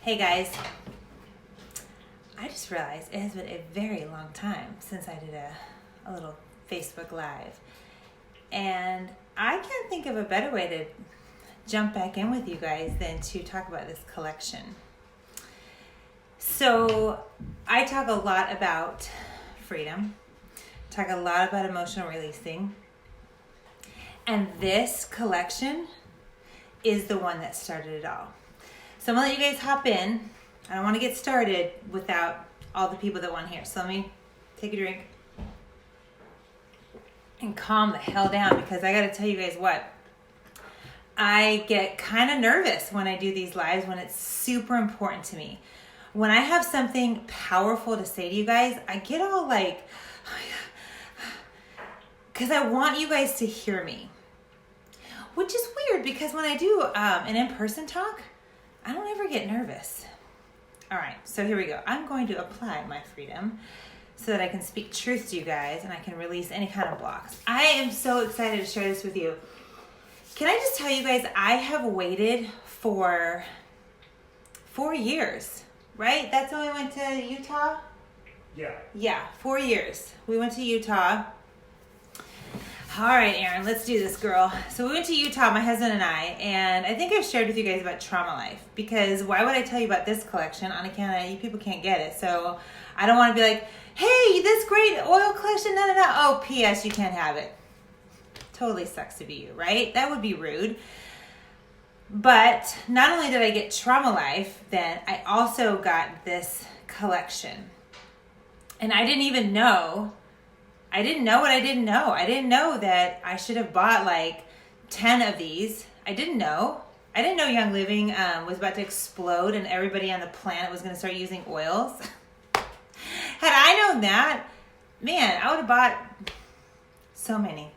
Hey guys, I just realized it has been a very long time since I did a little Facebook Live. And I can't think of a better way to jump back in with you guys than to talk about this collection. So I talk a lot about freedom, talk a lot about emotional releasing, and this collection is the one that started it all. So I'm gonna let you guys hop in. I don't want to get started without all the people that want to hear. So let me take a drink and calm the hell down, because I gotta tell you guys what, I get kind of nervous when I do these lives when it's super important to me. When I have something powerful to say to you guys, I get all like, because I want you guys to hear me. Which is weird, because when I do an in-person talk, I don't ever get nervous. All right, so here we go. I'm going to apply my freedom so that I can speak truth to you guys and I can release any kind of blocks. I am so excited to share this with you. Can I just tell you guys, I have waited for 4 years, right? That's when we went to Utah? Yeah, 4 years. We went to Utah. All right, Erin, let's do this, girl. So we went to Utah, my husband and I think I've shared with you guys about Trauma Life, because why would I tell you about this collection on account of you people can't get it? So I don't want to be like, hey, this great oil collection, no. Oh, P.S., you can't have it. Totally sucks to be you, right? That would be rude. But not only did I get Trauma Life, then I also got this collection. And I didn't even know. I didn't know what I didn't know. I didn't know that I should have bought like 10 of these. I didn't know. I didn't know Young Living was about to explode and everybody on the planet was going to start using oils. Had I known that, man, I would have bought so many.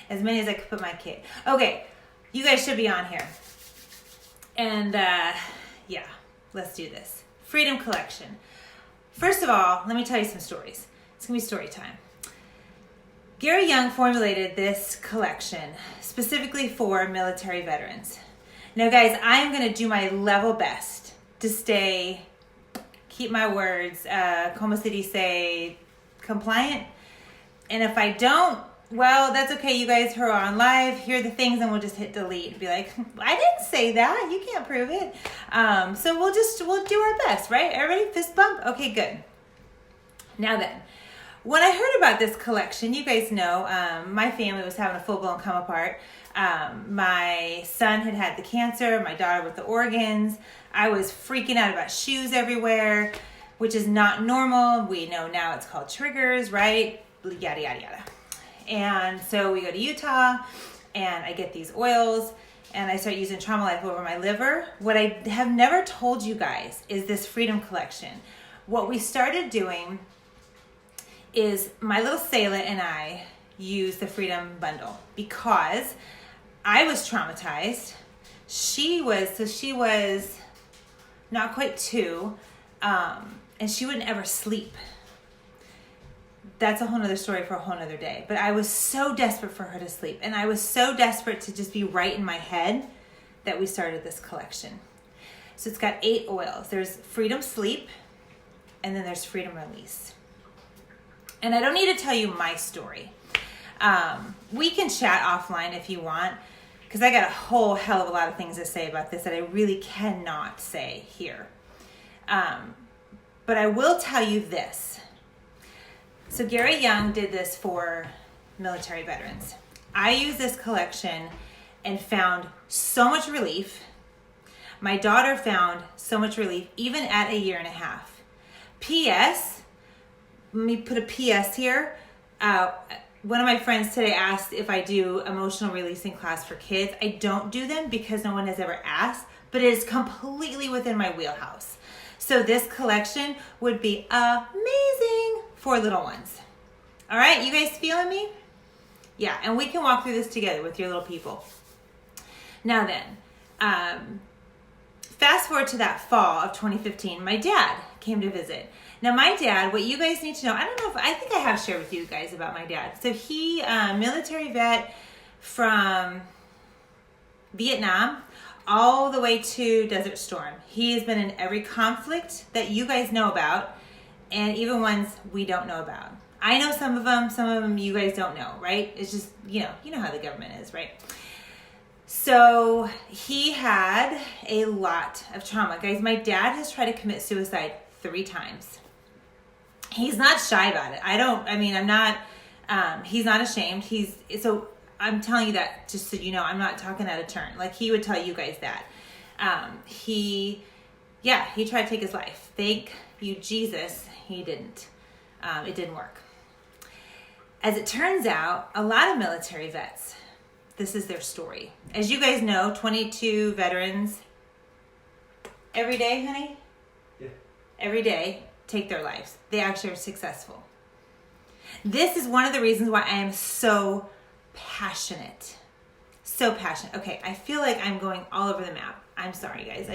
As many as I could put my kid. Okay, you guys should be on here. And yeah, let's do this. Freedom Collection. First of all, let me tell you some stories. It's going to be story time. Gary Young formulated this collection specifically for military veterans. Now guys, I'm going to do my level best to keep my words, como se dice, compliant. And if I don't, well, that's okay. You guys who are on live, hear the things and we'll just hit delete and be like, I didn't say that. You can't prove it. So we'll do our best, right? Everybody fist bump? Okay, good. Now then. When I heard about this collection, you guys know, my family was having a full-blown come apart. My son had the cancer, my daughter with the organs. I was freaking out about shoes everywhere, which is not normal. We know now it's called triggers, right? Yada, yada, yada. And so we go to Utah, and I get these oils, and I start using Trauma Life over my liver. What I have never told you guys is this Freedom Collection. What we started doing is my little Sayla and I use the Freedom Bundle because I was traumatized. She was not quite 2, and she wouldn't ever sleep. That's a whole nother story for a whole nother day. But I was so desperate for her to sleep, and I was so desperate to just be right in my head that we started this collection. So it's got 8 oils. There's Freedom Sleep, and then there's Freedom Release. And I don't need to tell you my story. We can chat offline if you want, because I got a whole hell of a lot of things to say about this that I really cannot say here. But I will tell you this. So Gary Young did this for military veterans. I used this collection and found so much relief. My daughter found so much relief, even at 1.5 years. P.S., let me put a PS here. One of my friends today asked if I do emotional releasing class for kids. I don't do them because no one has ever asked, but it is completely within my wheelhouse. So this collection would be amazing for little ones. All right, you guys feeling me? Yeah, and we can walk through this together with your little people. Now then, fast forward to that fall of 2015, my dad came to visit. Now, my dad, what you guys need to know, I think I have shared with you guys about my dad. So he, military vet from Vietnam, all the way to Desert Storm. He has been in every conflict that you guys know about, and even ones we don't know about. I know some of them you guys don't know, right? It's just, you know how the government is, right? So he had a lot of trauma. Guys, my dad has tried to commit suicide 3 times. He's not shy about it. He's not ashamed. So I'm telling you that just so you know, I'm not talking out of turn. Like, he would tell you guys that. He tried to take his life. Thank you, Jesus, he didn't. It didn't work. As it turns out, a lot of military vets, this is their story. As you guys know, 22 veterans every day, honey? Yeah. Every day take their lives. They actually are successful. This is one of the reasons why I am so passionate. So passionate. Okay, I feel like I'm going all over the map. I'm sorry, guys.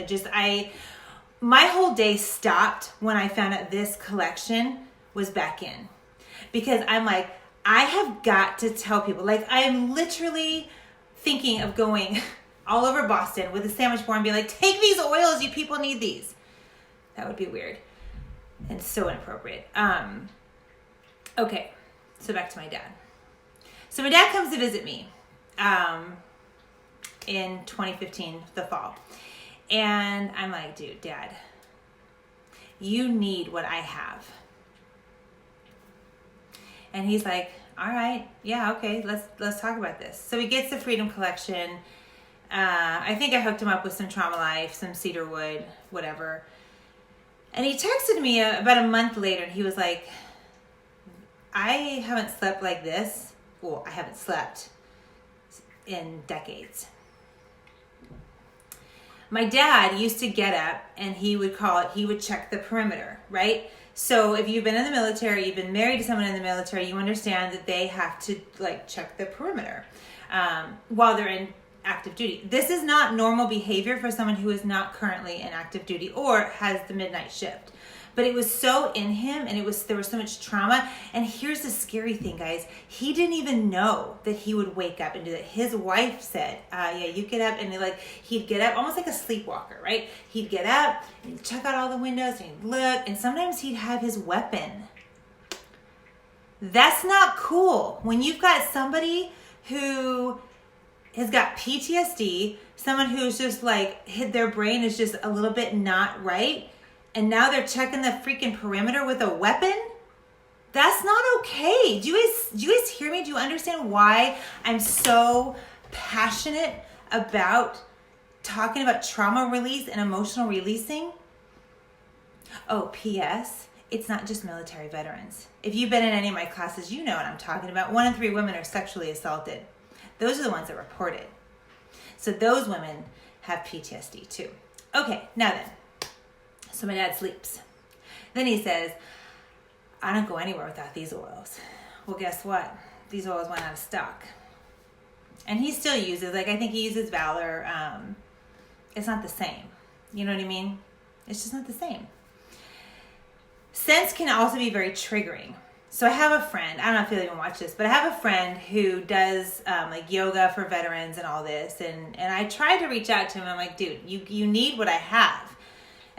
My whole day stopped when I found out this collection was back in. Because I'm like, I have got to tell people. Like, I am literally thinking of going all over Boston with a sandwich board and be like, take these oils, you people need these. That would be weird and so inappropriate. Okay, so back to my dad. So my dad comes to visit me in 2015, the fall. And I'm like, dude, Dad, you need what I have. And he's like, all right, yeah, okay, let's talk about this. So he gets the Freedom Collection. I think I hooked him up with some Trauma Life, some cedar wood, whatever. And he texted me about a month later, and he was like, I haven't slept like this. Well, I haven't slept in decades. My dad used to get up and he would check the perimeter, right? So if you've been in the military, you've been married to someone in the military, you understand that they have to check the perimeter while they're in active duty. This is not normal behavior for someone who is not currently in active duty or has the midnight shift. But it was so in him, and there was so much trauma. And here's the scary thing, guys. He didn't even know that he would wake up and do that. His wife said, yeah, you get up. And he'd get up almost like a sleepwalker, right? He'd get up and he'd check out all the windows and he'd look. And sometimes he'd have his weapon. That's not cool. When you've got somebody who has got PTSD, someone who's just their brain is just a little bit not right, and now they're checking the freaking perimeter with a weapon? That's not okay. Do you guys hear me? Do you understand why I'm so passionate about talking about trauma release and emotional releasing? Oh, P.S. It's not just military veterans. If you've been in any of my classes, you know what I'm talking about. 1 in 3 women are sexually assaulted. Those are the ones that reported. So those women have PTSD too. Okay, now then. So my dad sleeps. Then he says, I don't go anywhere without these oils. Well, guess what? These oils went out of stock. And he still uses, I think he uses Valor. It's not the same. You know what I mean? It's just not the same. Scents can also be very triggering. So I have a friend, I don't know if you'll even watch this, but I have a friend who does yoga for veterans and all this. And I tried to reach out to him. I'm like, dude, you need what I have.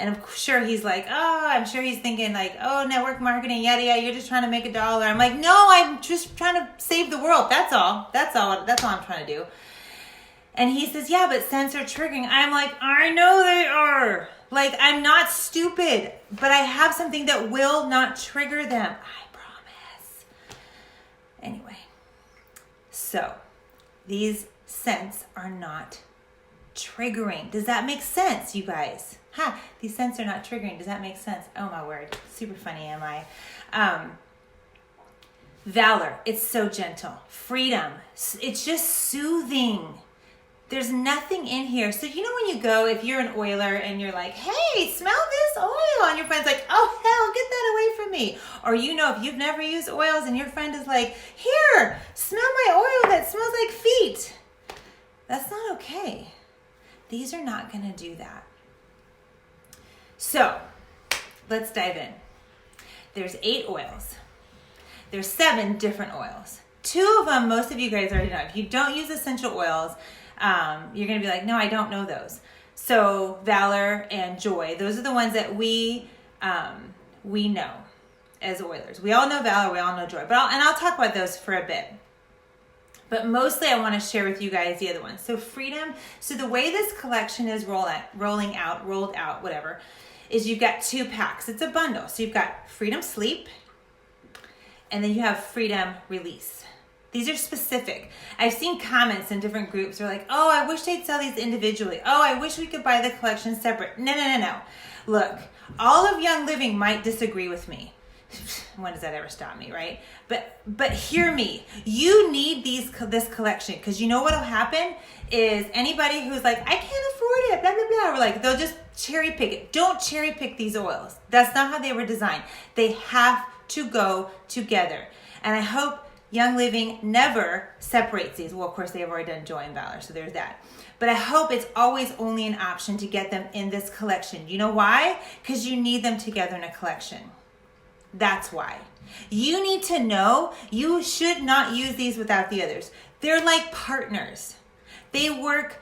And I'm sure he's I'm sure he's thinking network marketing, yada, yada, you're just trying to make $1. I'm like, no, I'm just trying to save the world. That's all I'm trying to do. And he says, yeah, but scents are triggering. I'm like, I know they are. I'm not stupid, but I have something that will not trigger them. I promise. Anyway, so these scents are not triggering. Does that make sense, you guys? These scents are not triggering. Does that make sense? Oh my word. Super funny am I. Valor. It's so gentle. Freedom. It's just soothing. There's nothing in here. So you know when you go, if you're an oiler and you're like, hey, smell this oil. And your friend's like, oh, hell, get that away from me. Or if you've never used oils and your friend is like, here, smell my oil that smells like feet. That's not okay. These are not going to do that. So let's dive in. There's 8 oils. There's 7 different oils. 2 of them, most of you guys already know. If you don't use essential oils, you're going to be like, no, I don't know those. So Valor and Joy, those are the ones that we know as Oilers. We all know Valor, we all know Joy, I'll talk about those for a bit. But mostly I want to share with you guys the other ones. So Freedom, so the way this collection is rolled out, whatever, is you've got 2 packs. It's a bundle. So you've got Freedom Sleep, and then you have Freedom Release. These are specific. I've seen comments in different groups. They're like, oh, I wish they'd sell these individually. Oh, I wish we could buy the collection separate. No. Look, all of Young Living might disagree with me. When does that ever stop me, right? But hear me. You need this collection, because you know what'll happen is anybody who's like, I can't afford it, blah, blah, blah, or like they'll just cherry pick it. Don't cherry pick these oils. That's not how they were designed. They have to go together. And I hope Young Living never separates these. Well, of course, they have already done Joy and Valor, so there's that. But I hope it's always only an option to get them in this collection. You know why? Because you need them together in a collection. That's why. You need to know you should not use these without the others. They're like partners. They work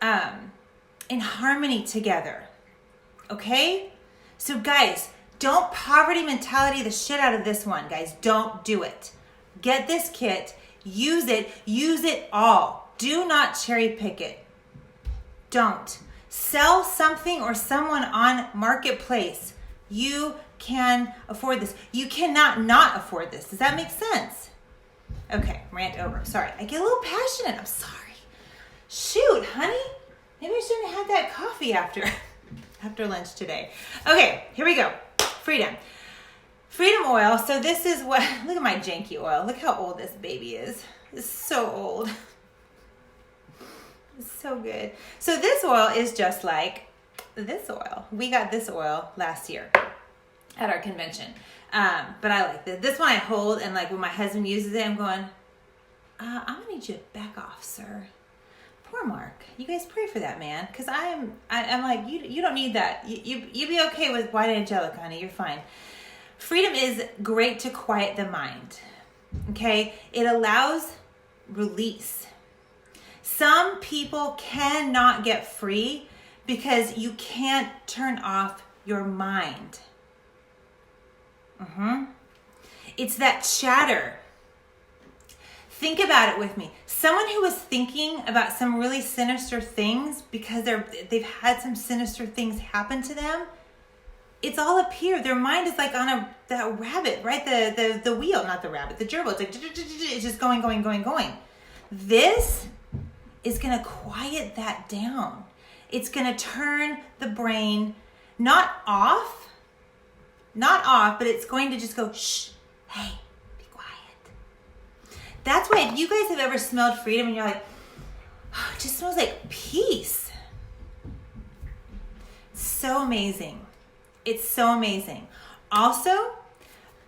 in harmony together. Okay? So guys, don't poverty mentality the shit out of this one, guys. Don't do it. Get this kit. Use it all. Do not cherry pick it. Don't. Sell something or someone on Marketplace. You can afford this. You cannot not afford this. Does that make sense? Okay, rant over. Sorry, I get a little passionate. I'm sorry. Shoot, honey. Maybe I shouldn't have had that coffee after lunch today. Okay, here we go. Freedom oil. So this is what, look at my janky oil. Look how old this baby is. It's so old. It's so good. So this oil is just like this oil. We got this oil last year at our convention. But I like this. This one I hold, and like when my husband uses it, I'm going, I'm gonna need you to back off, sir. Poor Mark. You guys pray for that man, because I'm like, you don't need that. You be okay with white angelica, honey. You're fine. Freedom is great to quiet the mind. Okay? It allows release. Some people cannot get free because you can't turn off your mind. It's that chatter. Think about it with me. Someone who is thinking about some really sinister things because they've had some sinister things happen to them, it's all up here. Their mind is like on that rabbit, right? The wheel, not the rabbit, the gerbil. It's like, it's just going. This is going to quiet that down. It's going to turn the brain not off, but it's going to just go, shh, hey, be quiet. That's why if you guys have ever smelled Freedom and you're like, oh, it just smells like peace. So amazing. It's so amazing. Also,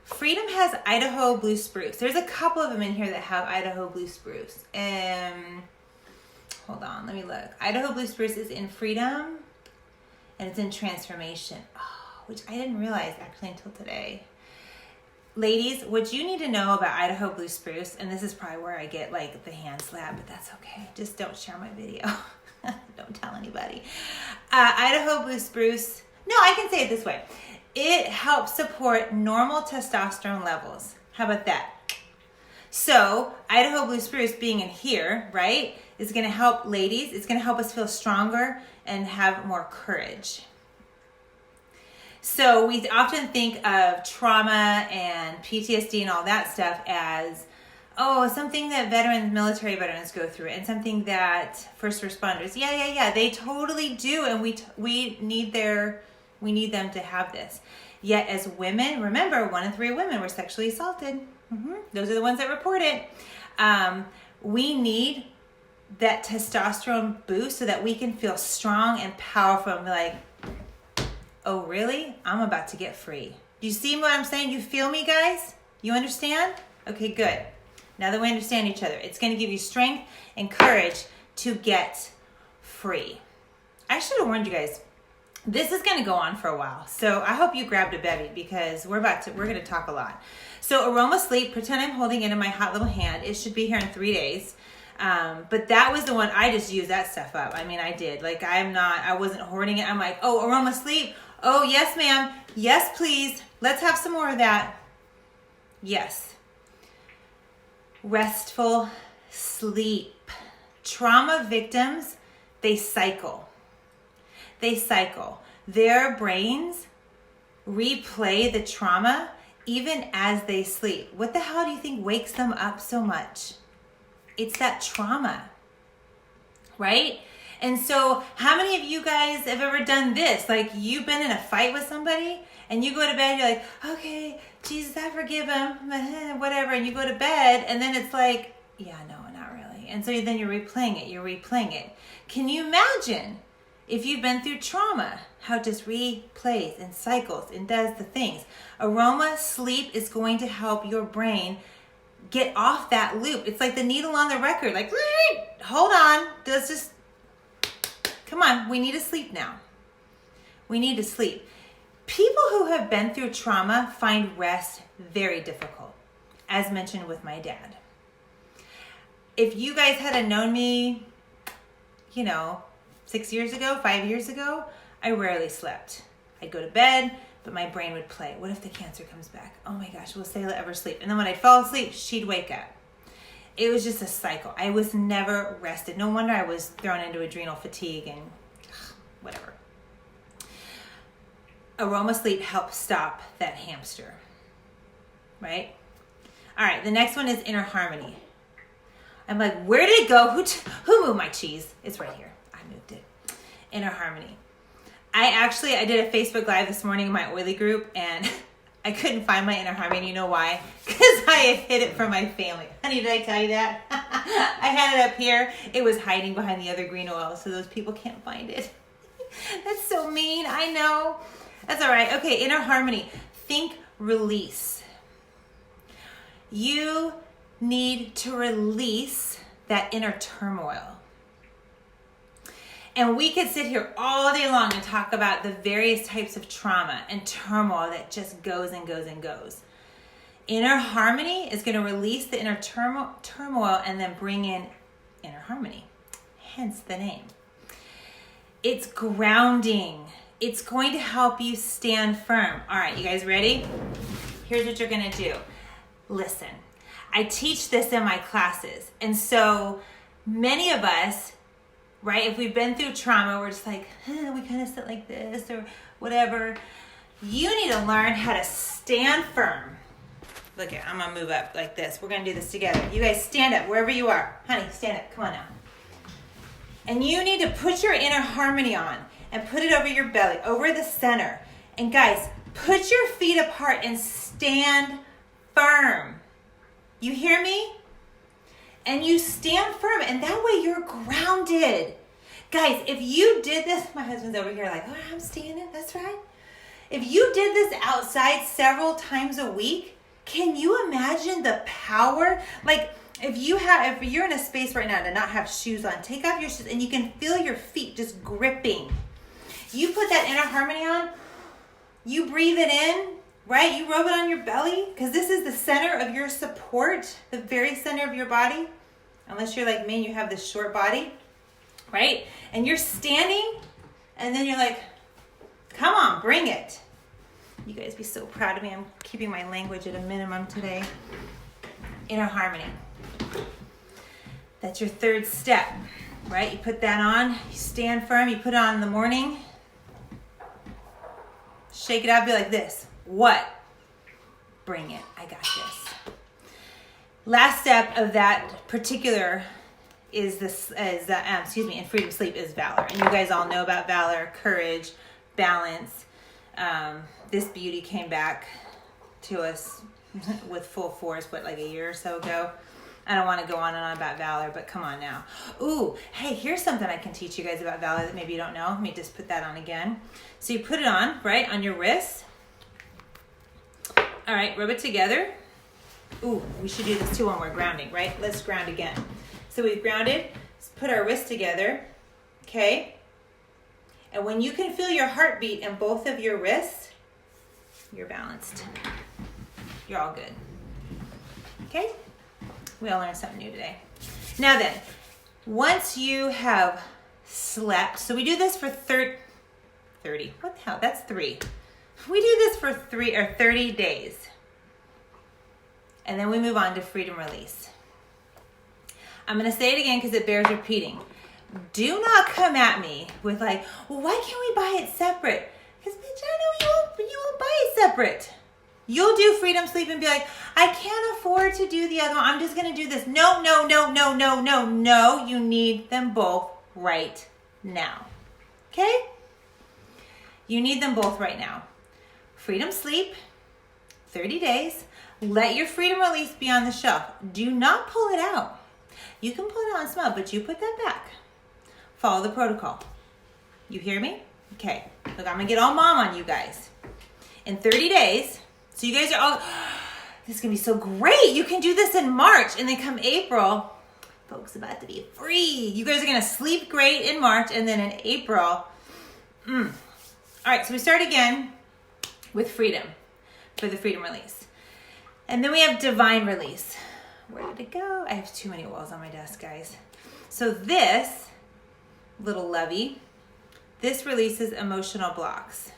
Freedom has Idaho Blue Spruce. There's a couple of them in here that have Idaho Blue Spruce. Hold on, let me look. Idaho Blue Spruce is in Freedom, and it's in Transformation. Oh, which I didn't realize actually until today. Ladies, what you need to know about Idaho Blue Spruce, and this is probably where I get like the hand slap, but that's okay. Just don't share my video. Don't tell anybody. Idaho Blue Spruce, no, I can say it this way. It helps support normal testosterone levels. How about that? So Idaho Blue Spruce being in here, right, is going to help ladies. It's going to help us feel stronger and have more courage. So we often think of trauma and PTSD and all that stuff as, oh, something that military veterans go through, and something that first responders, yeah, they totally do, and we need them to have this. Yet as women, remember, 1 in 3 women were sexually assaulted. Those are the ones that report it. We need that testosterone boost so that we can feel strong and powerful and be like, oh, really? I'm about to get free. Do you see what I'm saying? You feel me, guys? You understand? Okay, good. Now that we understand each other, it's going to give you strength and courage to get free. I should have warned you guys. This is going to go on for a while. So I hope you grabbed a bevy because we're going to talk a lot. So Aroma Sleep, pretend I'm holding it in my hot little hand. It should be here in 3 days. But that was the one, I just used that stuff up. I mean, I did. Like, I wasn't hoarding it. I'm like, oh, aroma sleep. Oh, yes, ma'am. Yes, please. Let's have some more of that. Yes. Restful sleep. Trauma victims, they cycle. They cycle. Their brains replay the trauma even as they sleep. What the hell do you think wakes them up so much? It's that trauma, right? And so how many of you guys have ever done this? Like, you've been in a fight with somebody and you go to bed, you're like, okay, Jesus, I forgive him, whatever. And you go to bed and then it's like, yeah, no, not really. And so then you're replaying it. Can you imagine if you've been through trauma, how it just replays and cycles and does the things? Aroma sleep is going to help your brain get off that loop. It's like the needle on the record. Like, hold on. Come on. We need to sleep now. We need to sleep. People who have been through trauma find rest very difficult, as mentioned with my dad. If you guys had known me, 6 years ago, 5 years ago, I rarely slept. I'd go to bed, but my brain would play. What if the cancer comes back? Oh my gosh, will Sayla ever sleep? And then when I'd fall asleep, she'd wake up. It was just a cycle. I was never rested. No wonder I was thrown into adrenal fatigue and whatever. Aroma sleep helps stop that hamster, right? All right, the next one is inner harmony. I'm like, where did it go? Who moved my cheese? It's right here. I moved it. Inner harmony. I did a Facebook Live this morning in my oily group, and I couldn't find my inner harmony. You know why? Because I had hid it from my family. Honey, did I tell you that? I had it up here. It was hiding behind the other green oil, so those people can't find it. That's so mean. I know. That's all right. Okay, inner harmony. Think release. You need to release that inner turmoil. And we could sit here all day long and talk about the various types of trauma and turmoil that just goes and goes and goes. Inner harmony is going to release the inner turmoil and then bring in inner harmony, hence the name. It's grounding. It's going to help you stand firm. All right, you guys ready? Here's what you're going to do. Listen, I teach this in my classes. And so many of us, right, if we've been through trauma, we're just like, we kind of sit like this or whatever. You need to learn how to stand firm. Look at, I'm going to move up like this. We're going to do this together. You guys stand up wherever you are. Honey, stand up. Come on now. And you need to put your inner harmony on and put it over your belly, over the center. And guys, put your feet apart and stand firm. You hear me? And you stand firm, and that way you're grounded. Guys, if you did this, my husband's over here like, oh, I'm standing, that's right. If you did this outside several times a week, can you imagine the power? Like, if you're in a space right now to not have shoes on, take off your shoes, and you can feel your feet just gripping. You put that inner harmony on, you breathe it in, right? You rub it on your belly, because this is the center of your support, the very center of your body. Unless you're like me, you have this short body, right? And you're standing, and then you're like, come on, bring it. You guys be so proud of me. I'm keeping my language at a minimum today. Inner harmony. That's your third step, right? You put that on, you stand firm, you put it on in the morning. Shake it out, be like this. What? Bring it. I got this. Last step of that particular in freedom sleep is valor. And you guys all know about valor, courage, balance. This beauty came back to us with full force, like a year or so ago. I don't want to go on and on about valor, but come on now. Ooh, hey, here's something I can teach you guys about valor that maybe you don't know. Let me just put that on again. So you put it on, right, on your wrist. All right, rub it together. Ooh, we should do this too when we're grounding, right? Let's ground again. So we've grounded. Let's put our wrists together, okay? And when you can feel your heartbeat in both of your wrists, you're balanced. You're all good. Okay? We all learned something new today. Now then, once you have slept, so we do this for 30, what the hell, that's 3. We do this for 30 days. And then we move on to freedom release. I'm going to say it again because it bears repeating. Do not come at me with like, well, why can't we buy it separate? Because bitch, I know you won't buy it separate. You'll do freedom sleep and be like, I can't afford to do the other one. I'm just going to do this. No. You need them both right now. Okay? You need them both right now. Freedom sleep, 30 days. Let your freedom release be on the shelf. Do not pull it out. You can pull it out and smell, but you put that back. Follow the protocol. You hear me? Okay. Look, I'm going to get all mom on you guys. In 30 days, so you guys are all, this is going to be so great. You can do this in March. And then come April, folks, about to be free. You guys are going to sleep great in March. And then in April, All right, so we start again with freedom for the freedom release. And then we have divine release. Where did it go? I have too many walls on my desk, guys. So this little lovey, this releases emotional blocks,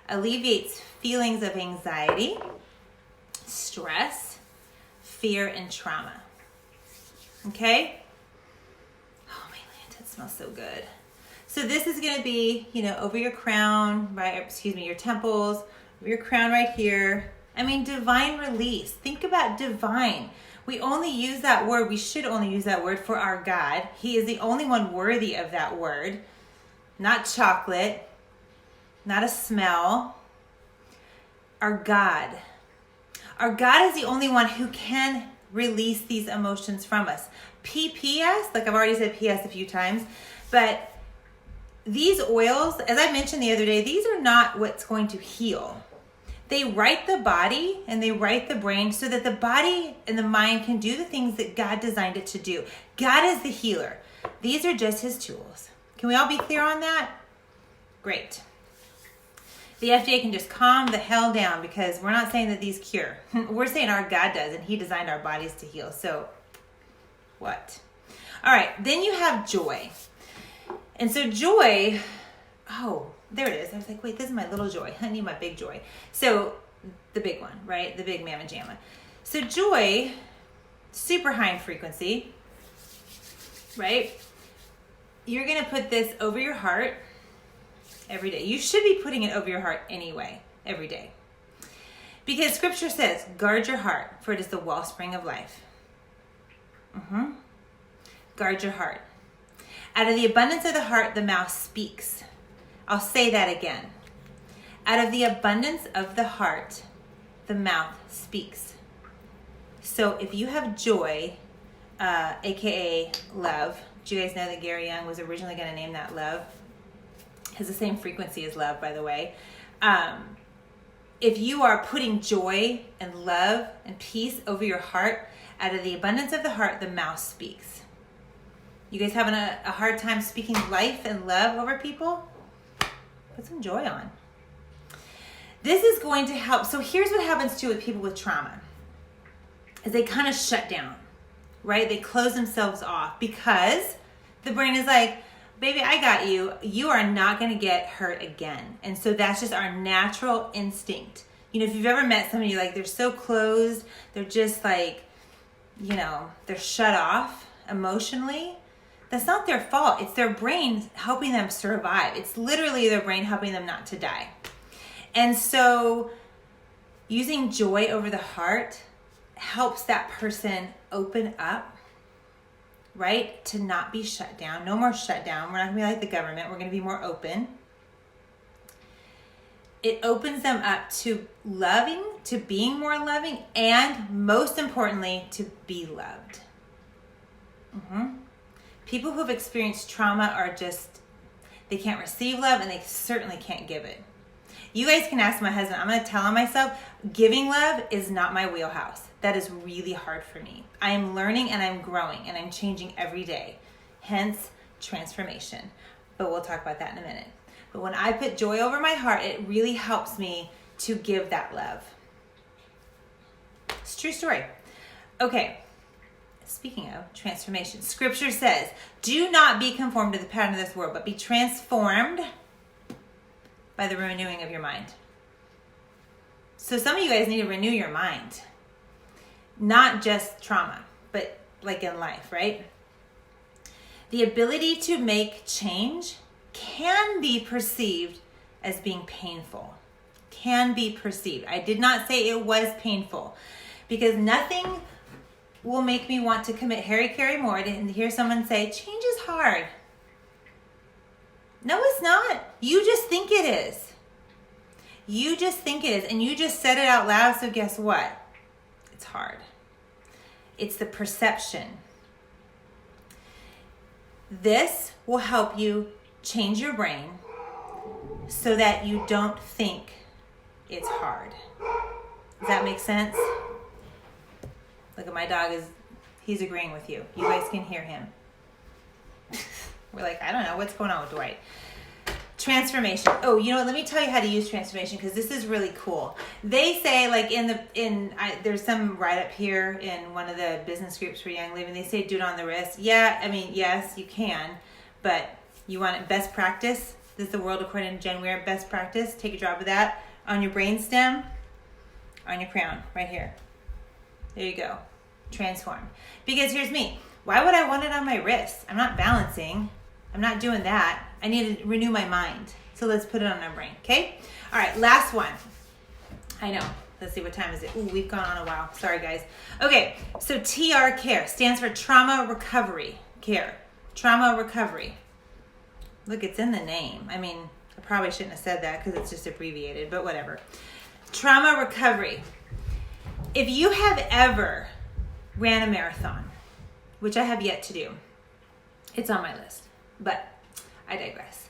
alleviates feelings of anxiety, stress, fear, and trauma. Okay? Oh, my land, it smells so good. So this is going to be, over your crown, right? Your temples, over your crown right here. Divine release. Think about divine. We only use that word. We should only use that word for our God. He is the only one worthy of that word. Not chocolate. Not a smell. Our God. Our God is the only one who can release these emotions from us. PPS, like I've already said PS a few times, but these oils, as I mentioned the other day, these are not what's going to heal. They right the body and they right the brain so that the body and the mind can do the things that God designed it to do. God is the healer. These are just his tools. Can we all be clear on that? Great. The FDA can just calm the hell down because we're not saying that these cure. We're saying our God does, and he designed our bodies to heal. So what? All right, then you have joy. And so joy, oh, there it is. I was like, wait, this is my little joy. I need my big joy. So the big one, right? The big mamma jamma. So joy, super high in frequency, right? You're going to put this over your heart every day. You should be putting it over your heart anyway, every day. Because scripture says, guard your heart, for it is the wellspring of life. Guard your heart. Out of the abundance of the heart, the mouth speaks. I'll say that again. Out of the abundance of the heart, the mouth speaks. So if you have joy, aka love, do you guys know that Gary Young was originally going to name that love? Has the same frequency as love, by the way. If you are putting joy and love and peace over your heart, out of the abundance of the heart, the mouth speaks. You guys having a hard time speaking life and love over people? Put some joy on. This is going to help. So here's what happens too with people with trauma. Is they kind of shut down, right? They close themselves off because the brain is like, baby, I got you. You are not going to get hurt again. And so that's just our natural instinct. If you've ever met somebody, like they're so closed, they're just like, they're shut off emotionally. That's not their fault. It's their brain helping them survive. It's literally their brain helping them not to die. And so using joy over the heart helps that person open up, right? To not be shut down. No more shut down. We're not going to be like the government. We're going to be more open. It opens them up to loving, to being more loving, and most importantly, to be loved. People who have experienced trauma are just, they can't receive love and they certainly can't give it. You guys can ask my husband. I'm going to tell him myself, giving love is not my wheelhouse. That is really hard for me. I am learning and I'm growing and I'm changing every day. Hence, transformation. But we'll talk about that in a minute. But when I put joy over my heart, it really helps me to give that love. It's a true story. Okay. speaking of transformation, scripture says, do not be conformed to the pattern of this world, but be transformed by the renewing of your mind. So some of you guys need to renew your mind. Not just trauma, but like in life, right? The ability to make change can be perceived as being painful. Can be perceived. I did not say it was painful, because nothing will make me want to commit hara-kiri more than to hear someone say, change is hard. No, it's not. You just think it is. You just think it is, and you just said it out loud, so guess what? It's hard. It's the perception. This will help you change your brain so that you don't think it's hard. Does that make sense? Look at my dog, he's agreeing with you. You guys can hear him. We're like, I don't know, what's going on with Dwight? Transformation. Oh, you know what? Let me tell you how to use transformation, because this is really cool. They say, like there's some write-up here in one of the business groups for Young Living. They say do it on the wrist. Yeah, I mean, yes, you can, but you want it best practice. This is the world according to Jen Weir. Best practice. Take a drop of that on your brainstem, on your crown, right here. There you go. Transform. Because here's me. Why would I want it on my wrist? I'm not balancing. I'm not doing that. I need to renew my mind. So let's put it on our brain, okay? All right, last one. I know. Let's see, what time is it? Ooh, we've gone on a while. Sorry, guys. Okay, so TR Care stands for Trauma Recovery Care. Trauma Recovery. Look, it's in the name. I mean, I probably shouldn't have said that because it's just abbreviated, but whatever. Trauma Recovery. If you have ever ran a marathon, which I have yet to do, it's on my list, but I digress.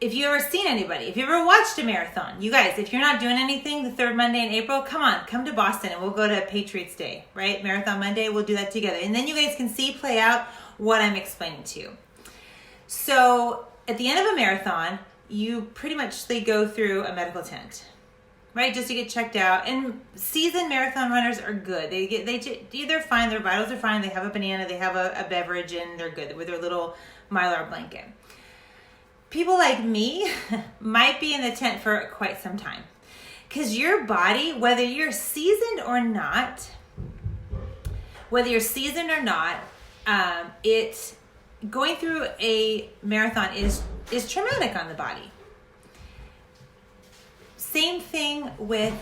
If you ever seen anybody, if you ever watched a marathon, you guys, if you're not doing anything the third Monday in April, come to Boston and we'll go to Patriots Day, right? Marathon Monday, we'll do that together. And then you guys can see play out what I'm explaining to you. So at the end of a marathon, you pretty much they go through a medical tent, right? Just to get checked out. And seasoned marathon runners are good. They're fine. Their vitals are fine. They have a banana, they have a beverage, and they're good with their little Mylar blanket. People like me might be in the tent for quite some time, because your body, whether you're seasoned or not, it's going through a marathon is traumatic on the body. Same thing with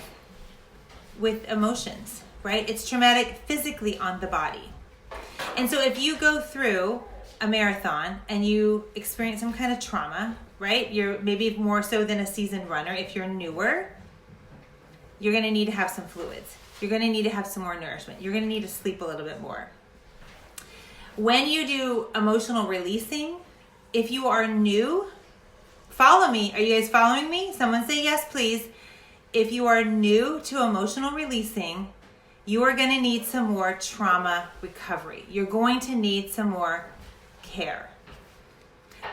emotions, right? It's traumatic physically on the body. And so if you go through a marathon and you experience some kind of trauma, right? You're maybe more so than a seasoned runner. If you're newer, you're going to need to have some fluids. You're going to need to have some more nourishment. You're going to need to sleep a little bit more. When you do emotional releasing, if you are new, follow me. Are you guys following me? Someone say yes, please. If you are new to emotional releasing, you are going to need some more trauma recovery. You're going to need some more care.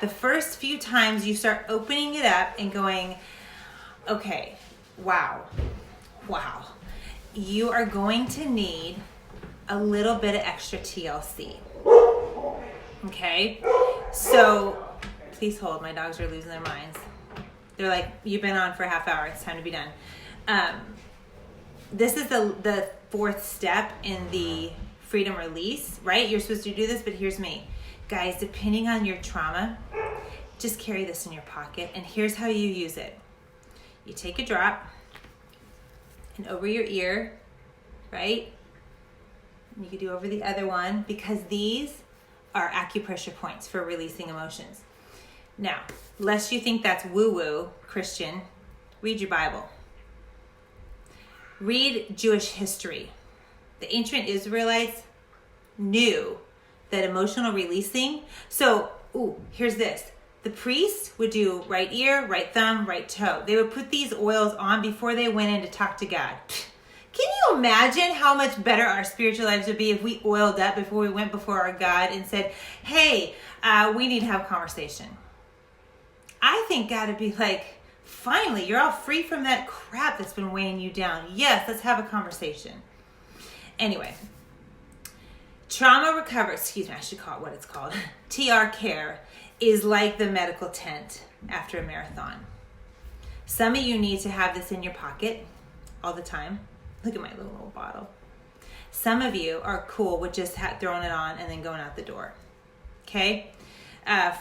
The first few times you start opening it up and going, okay, wow, you are going to need a little bit of extra TLC. Okay? So please hold. My dogs are losing their minds. They're like, you've been on for a half hour. It's time to be done. This is the fourth step in the freedom release, right? You're supposed to do this, but here's me. Guys, depending on your trauma, just carry this in your pocket, and here's how you use it. You take a drop, and over your ear, right? And you could do over the other one, because these are acupressure points for releasing emotions. Now, lest you think that's woo-woo, Christian, read your Bible. Read Jewish history. The ancient Israelites knew that emotional releasing. So, here's this. The priests would do right ear, right thumb, right toe. They would put these oils on before they went in to talk to God. Can you imagine how much better our spiritual lives would be if we oiled up before we went before our God and said, hey, we need to have a conversation? I think God would be like, finally, you're all free from that crap that's been weighing you down. Yes, let's have a conversation. Anyway, Trauma recovery, excuse me, I should call it what it's called. TR care is like the medical tent after a marathon. Some of you need to have this in your pocket all the time. Look at my little bottle. Some of you are cool with just throwing it on and then going out the door. Okay?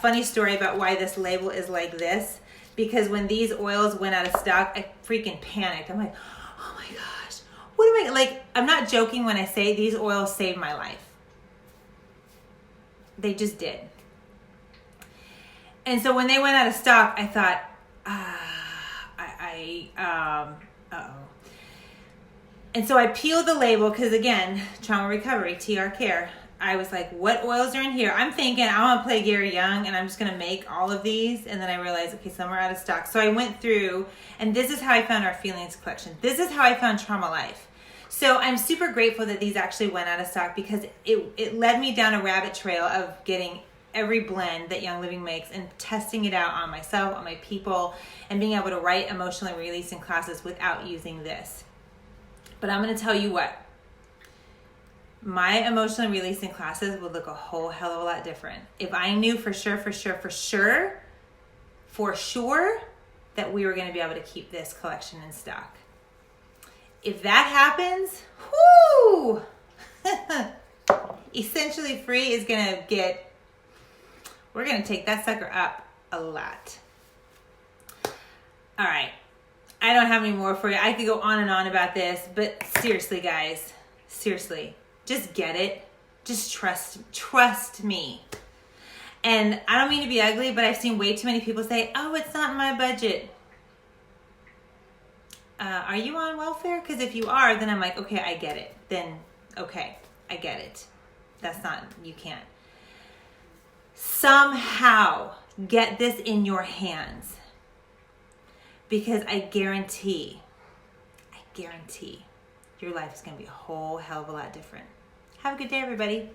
Funny story about why this label is like this. Because when these oils went out of stock, I freaking panicked. I'm like, oh my gosh, what am I, like, I'm not joking when I say these oils saved my life. They just did. And so when they went out of stock, I thought, uh-oh. And so I peeled the label because, again, trauma recovery, TR care. I was like, what oils are in here? I'm thinking I want to play Gary Young and I'm just going to make all of these. And then I realized, okay, some are out of stock. So I went through, and this is how I found our feelings collection. This is how I found Trauma Life. So I'm super grateful that these actually went out of stock because it led me down a rabbit trail of getting every blend that Young Living makes and testing it out on myself, on my people, and being able to write emotionally releasing classes without using this. But I'm going to tell you what. My emotionally releasing classes would look a whole hell of a lot different if I knew for sure that we were going to be able to keep this collection in stock. If that happens, whoo! Essentially Free is going to get, we're going to take that sucker up a lot. All right. I don't have any more for you. I could go on and on about this, but seriously, guys, seriously. Just get it. Just trust me. And I don't mean to be ugly, but I've seen way too many people say, oh, it's not in my budget. Are you on welfare? Because if you are, then I'm like, okay, I get it. Then, okay, I get it. That's not, you can't. Somehow get this in your hands. Because I guarantee your life is going to be a whole hell of a lot different. Have a good day, everybody.